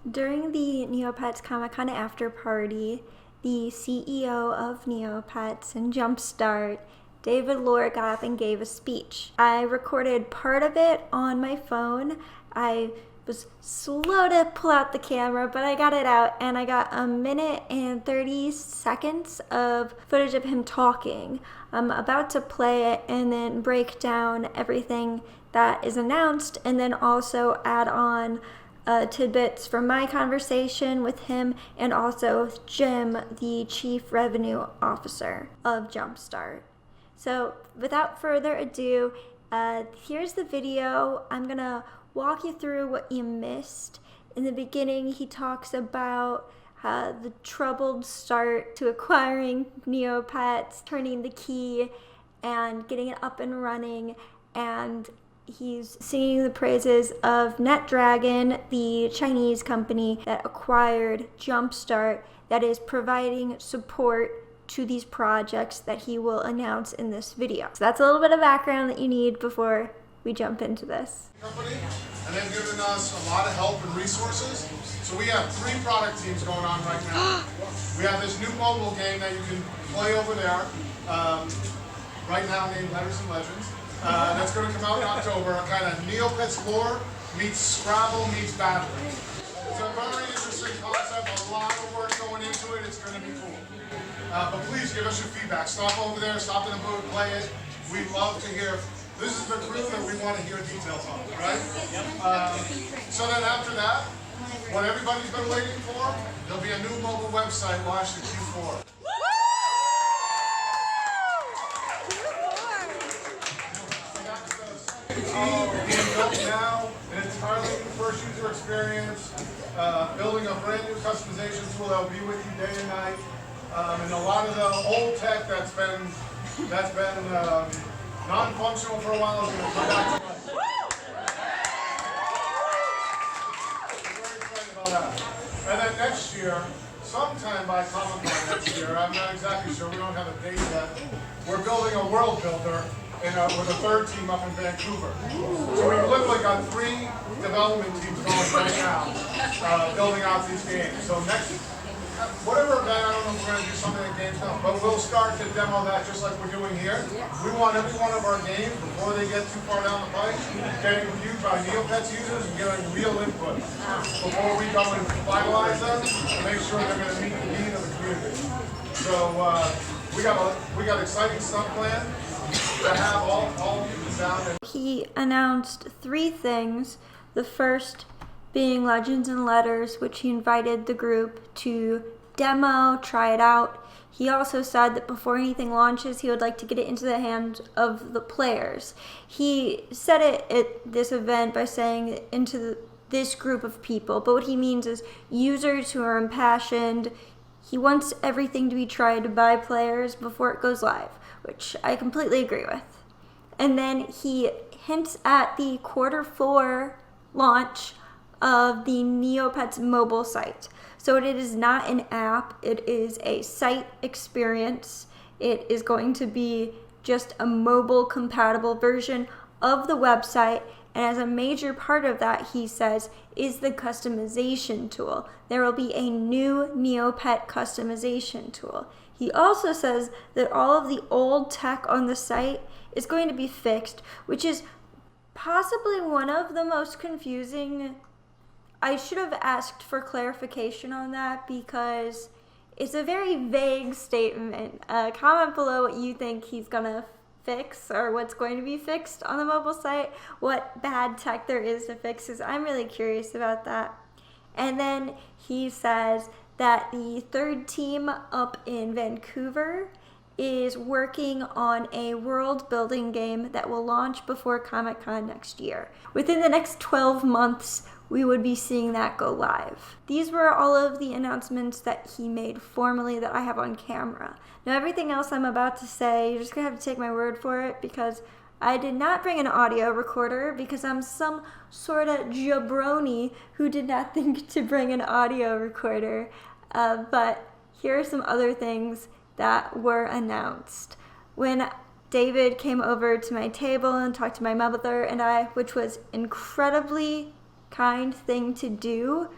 During the Neopets Comic-Con after party, the CEO of Neopets and Jumpstart, David Lohr, got up and gave a speech. I recorded part of it on my phone. I was slow to pull out the camera, but I got it out, and I got 1 minute and 30 seconds of footage of him talking. I'm about to play it and then break down everything that is announced, and then also add on tidbits from my conversation with him and also with Jim, the Chief Revenue Officer of Jumpstart. So without further ado, here's the video. I'm gonna walk you through what you missed. In the beginning, he talks about the troubled start to acquiring Neopets, turning the key and getting it up and running, and he's singing the praises of NetDragon, the Chinese company that acquired Jumpstart, that is providing support to these projects that he will announce in this video. So that's a little bit of background that you need before we jump into this. Company, and they've given us a lot of help and resources. So we have 3 product teams going on right now. We have this new mobile game that you can play over there, right now named Letters and Legends. That's going to come out in October, a kind of Neopets lore meets Scrabble meets Battle. It's a very interesting concept, a lot of work going into it, it's going to be cool. But please give us your feedback. Stop over there, stop in the booth, play it. We love to hear. This is the crew that we want to hear details on, right? So then after that, what everybody's been waiting for, there'll be a new mobile website launched in Q4. Being built now, an entirely new first user experience, building a brand new customization tool that will be with you day and night, and a lot of the old tech that's been non-functional for a while is going to come back to life. We're very excited about that. And then next year, sometime by Comic-Con next year, I'm not exactly sure, we don't have a date yet, we're building a world builder with a 3rd team up in Vancouver. So we've literally got 3 development teams going right now, building out these games. So next, whatever event, I don't know if we're going to do something at Gamescom, but we'll start to demo that just like we're doing here. We want every one of our games, before they get too far down the pike, getting reviewed by Neopets users and getting real input before we go and finalize them to make sure they're going to meet the need of the community. So we got exciting stuff planned. He announced 3 things. The first being Legends and Letters, which he invited the group to demo, try it out. He also said that before anything launches, he would like to get it into the hands of the players. He said it at this event by saying this group of people, but what he means is users who are impassioned. He wants everything to be tried by players before it goes live, which I completely agree with. And then he hints at the Q4 launch of the Neopets mobile site. So it is not an app, it is a site experience. It is going to be just a mobile compatible version of the website, and as a major part of that, he says, is the customization tool. There will be a new Neopet customization tool. He also says that all of the old tech on the site is going to be fixed, which is possibly one of the most confusing. I should have asked for clarification on that because it's a very vague statement. Comment below what you think he's gonna fix or what's going to be fixed on the mobile site, what bad tech there is to fix, because I'm really curious about that. And then he says that the 3rd team up in Vancouver is working on a world building game that will launch before Comic-Con next year. Within the next 12 months, we would be seeing that go live. These were all of the announcements that he made formally that I have on camera. Now everything else I'm about to say, you're just gonna have to take my word for it because I did not bring an audio recorder because I'm some sort of jabroni who did not think to bring an audio recorder. But here are some other things that were announced. When David came over to my table and talked to my mother and I, which was incredibly kind thing to do,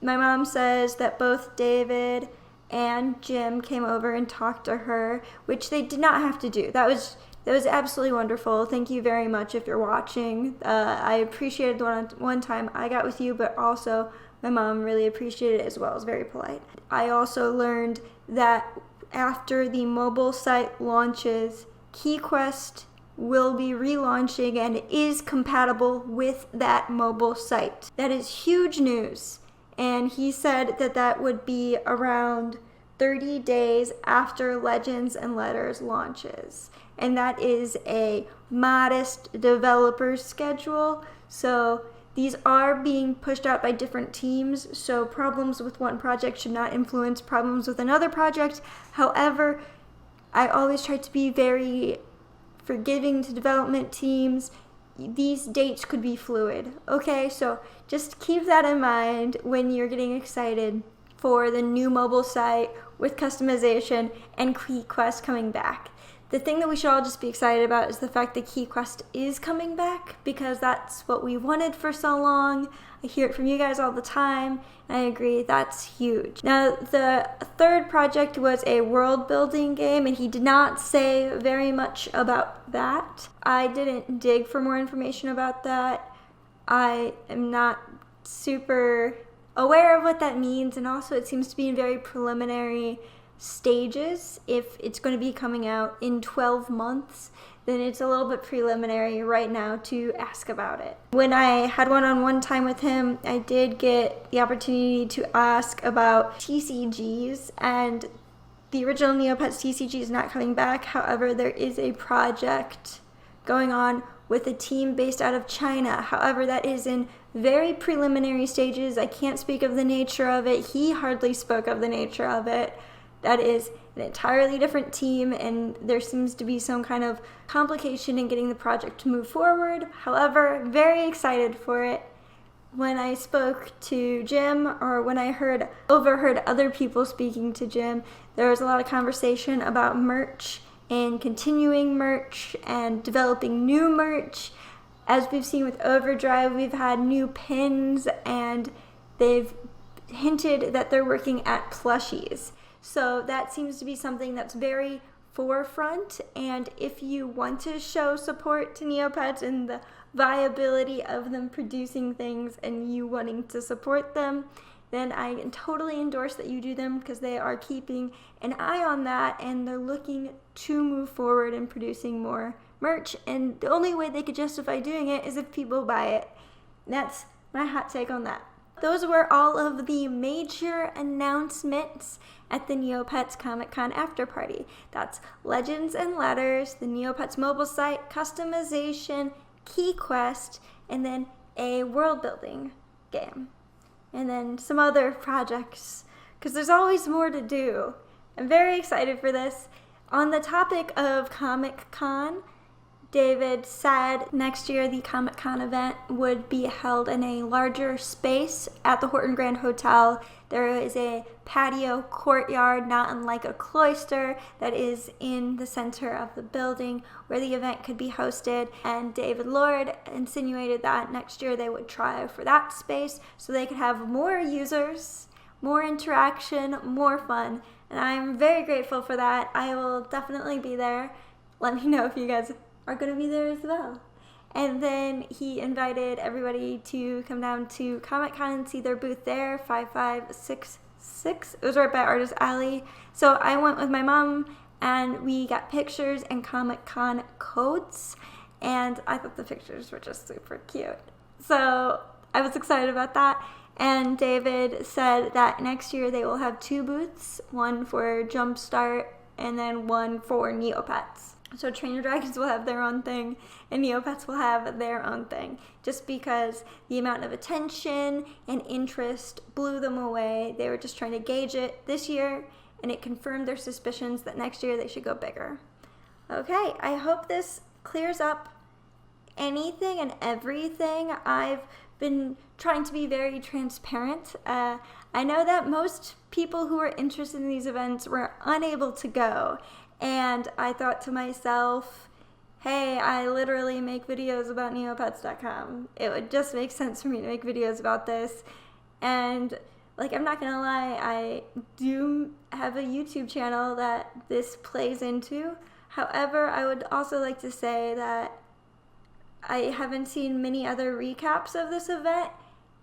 My mom says that both David and Jim came over and talked to her, which they did not have to do. That was absolutely wonderful. Thank you very much if you're watching. I appreciated the one time I got with you, but also my mom really appreciated it as well. It was very polite. I also learned that after the mobile site launches, Keyquest will be relaunching and is compatible with that mobile site. That is huge news. And he said that that would be around 30 days after Legends and Letters launches. And that is a modest developer schedule. So these are being pushed out by different teams. So problems with one project should not influence problems with another project. However, I always try to be very forgiving to development teams. These dates could be fluid. Okay, so just keep that in mind when you're getting excited for the new mobile site with customization and Keyquest coming back. The thing that we should all just be excited about is the fact that Keyquest is coming back, because that's what we wanted for so long. I hear it from you guys all the time, and I agree, that's huge. Now, the third project was a world building game, and he did not say very much about that. I didn't dig for more information about that. I am not super aware of what that means, and also it seems to be in very preliminary stages. If it's going to be coming out in 12 months, then it's a little bit preliminary right now to ask about it. When I had one-on-one time with him, I did get the opportunity to ask about TCGs, and the original Neopets TCG is not coming back. However, there is a project going on with a team based out of China. However, that is in very preliminary stages. I can't speak of the nature of it. He hardly spoke of the nature of it. That is an entirely different team, and there seems to be some kind of complication in getting the project to move forward. However, very excited for it. When I spoke to Jim, or when I overheard other people speaking to Jim, there was a lot of conversation about merch and continuing merch and developing new merch. As we've seen with Overdrive, we've had new pins, and they've hinted that they're working at plushies. So that seems to be something that's very forefront, and if you want to show support to Neopets and the viability of them producing things and you wanting to support them, then I totally endorse that you do them, because they are keeping an eye on that and they're looking to move forward and producing more merch, and the only way they could justify doing it is if people buy it. That's my hot take on that. Those were all of the major announcements at the Neopets Comic-Con after party. That's Legends and Letters, the Neopets mobile site, customization, Keyquest, and then a world building game. And then some other projects, because there's always more to do. I'm very excited for this. On the topic of Comic-Con, David said next year the Comic-Con event would be held in a larger space at the Horton Grand Hotel. There is a patio courtyard, not unlike a cloister, that is in the center of the building where the event could be hosted. And David Lord insinuated that next year they would try for that space so they could have more users, more interaction, more fun. And I'm very grateful for that. I will definitely be there. Let me know if you guys are going to be there as well. And then he invited everybody to come down to Comic-Con and see their booth there, 5566. It was right by Artist Alley. So I went with my mom, and we got pictures and Comic-Con codes, and I thought the pictures were just super cute. So I was excited about that. And David said that next year they will have 2 booths, one for Jumpstart and then one for Neopets. So Trainer Dragons will have their own thing, and Neopets will have their own thing, just because the amount of attention and interest blew them away. They were just trying to gauge it this year, and it confirmed their suspicions that next year they should go bigger. Okay, I hope this clears up anything and everything. I've been trying to be very transparent. I know that most people who are interested in these events were unable to go, and I thought to myself, hey, I literally make videos about Neopets.com. It would just make sense for me to make videos about this. And like, I'm not gonna lie, I do have a YouTube channel that this plays into. However, I would also like to say that I haven't seen many other recaps of this event,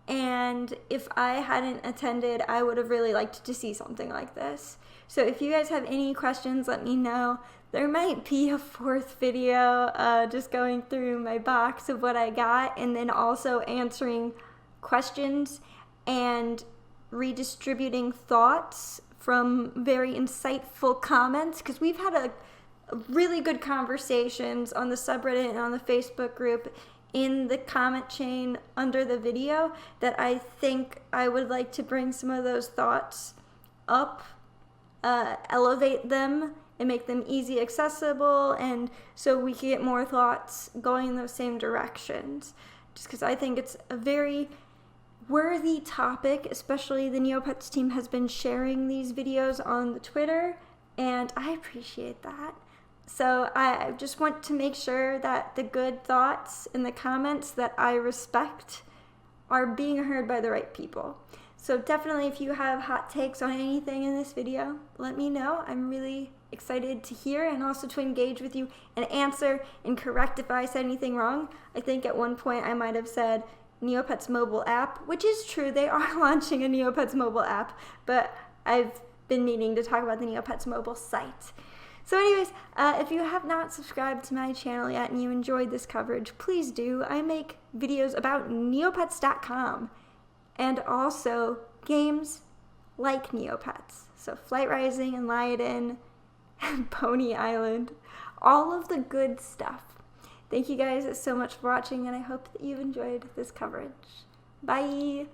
and if I hadn't attended, I would have really liked to see something like this. So if you guys have any questions, let me know. There might be a fourth video just going through my box of what I got, and then also answering questions and redistributing thoughts from very insightful comments, because we've had a really good conversations on the subreddit and on the Facebook group in the comment chain under the video, that I think I would like to bring some of those thoughts up, elevate them, and make them easy accessible, and so we can get more thoughts going in those same directions. Just because I think it's a very worthy topic, especially the Neopets team has been sharing these videos on the Twitter, and I appreciate that. So I just want to make sure that the good thoughts in the comments that I respect are being heard by the right people. So definitely, if you have hot takes on anything in this video, let me know. I'm really excited to hear and also to engage with you and answer and correct if I said anything wrong. I think at one point I might have said Neopets mobile app, which is true. They are launching a Neopets mobile app, but I've been meaning to talk about the Neopets mobile site. So anyways, if you have not subscribed to my channel yet and you enjoyed this coverage, please do. I make videos about Neopets.com and also games like Neopets. So Flight Rising and Lion and Pony Island, all of the good stuff. Thank you guys so much for watching, and I hope that you've enjoyed this coverage. Bye!